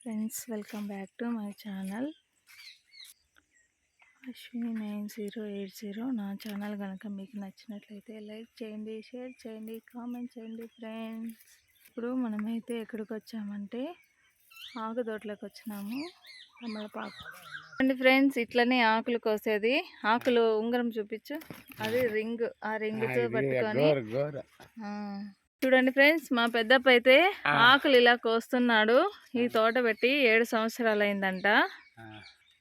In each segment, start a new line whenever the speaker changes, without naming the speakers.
Friends, welcome back to my channel Ashwini 9080. నా channel కనుక మీకు నచ్చినట్లయితే లైక్ చేయండి, షేర్ చేయండి, కామెంట్ చేయండి ఫ్రెండ్స్. ఇప్పుడు మనమైతే ఎక్కడికి వచ్చామంటే ఆకు తోటలోకి వచ్చినాము, తమలపాకు అండి ఫ్రెండ్స్. ఇట్లనే ఆకులు కోసేది. ఆకులు ఉంగరం చూపించు, అది రింగ్. ఆ రింగ్తో పట్టుకొని చూడండి ఫ్రెండ్స్. మా పెద్దప్ప అయితే ఆకులు ఇలా కోస్తున్నాడు. ఈ తోట పెట్టి 7 సంవత్సరాలు అయిందంట.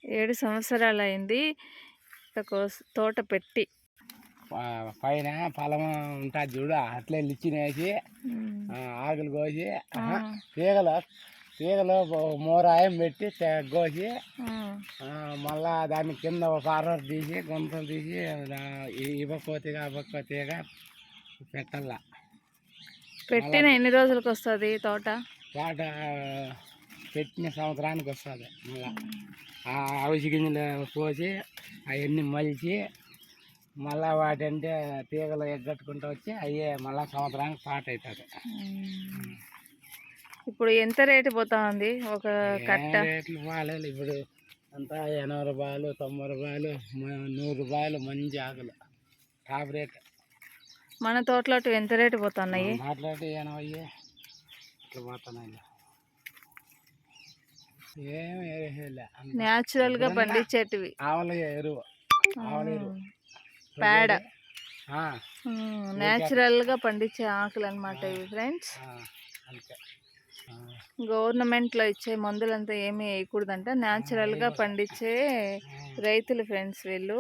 7 సంవత్సరాలు అయింది తోట పెట్టి.
పైన పొలం ఉంటుంది చూడు, అట్లే లిచ్చినేసి ఆకులు కోసి తీగలు మూరాయం పెట్టి కోసి మళ్ళా దాని కింద ఒక అరవరు తీసి గుంతలు తీసి ఇవ్వకోతీగా అవ్వకోతీగా పెట్టాల.
పెట్టిన ఎన్ని రోజులకు వస్తుంది తోట?
పెట్టిన సంవత్సరానికి వస్తుంది. మళ్ళీ అవిసి గింజలు పోసి అవన్నీ మలిచి మళ్ళీ వాటంటే తీగలు ఎగ్గట్టుకుంటూ వచ్చి అయ్యే మళ్ళీ సంవత్సరానికి పాట అవుతుంది.
ఇప్పుడు ఎంత రేటు పోతా ఉంది ఒక కట్ట?
రేట్లు బాగాలేదు ఇప్పుడు. అంతా 80 రూపాయలు, 90 రూపాయలు, 100 రూపాయలు మంచి ఆకులు టాప్ రేట్.
మన తోటలో ఎంత రేటు పోతున్నాయి?
తోటలో 80 ఇట్లా పోతున్నాయి. ఏమి
న్యాచురల్ గా పండించేటివి.
ఆవుల ఎరువు,
పేడ, న్యాచురల్ గా పండించే ఆకులు అనమాట ఇవి ఫ్రెండ్స్. గవర్నమెంట్ లో ఇచ్చే మందులంతా ఏమీ వేయకూడదంట, న్యాచురల్ గా పండించే రైతులు ఫ్రెండ్స్ వీళ్ళు.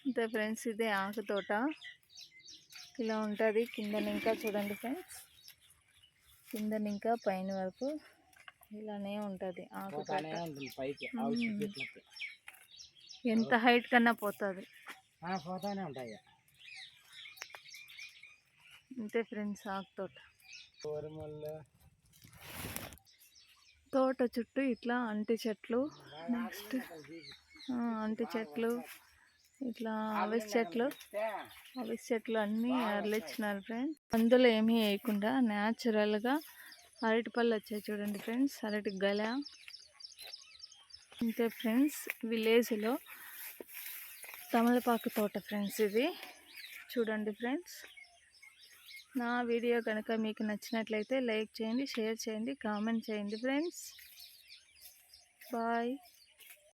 అంతే ఫ్రెండ్స్, ఇదే ఆకు తోట. ఇలా ఉంటుంది. కింద ఇంకా చూడండి ఫ్రెండ్స్, కింద ఇంకా పైన వరకు ఇలానే ఉంటుంది ఆకు తోట. ఎంత హైట్ కన్నా పోతుంది. అంతే ఫ్రెండ్స్ ఆకు తోట. తోట చుట్టూ ఇట్లా అంటి చెట్లు, నెక్స్ట్ అంటి చెట్లు, ఇట్లా అవిసె చెట్లు అన్నీ అరలిచ్చినారు ఫ్రెండ్స్. అందులో ఏమీ వేయకుండా న్యాచురల్గా అరటి పళ్ళు వచ్చాయి చూడండి ఫ్రెండ్స్, అరటి గల. అంతే ఫ్రెండ్స్, విలేజ్లో తమలపాకు తోట ఫ్రెండ్స్ ఇది. చూడండి ఫ్రెండ్స్, నా వీడియో కనుక మీకు నచ్చినట్లయితే లైక్ చేయండి, షేర్ చేయండి, కామెంట్ చేయండి ఫ్రెండ్స్. బాయ్.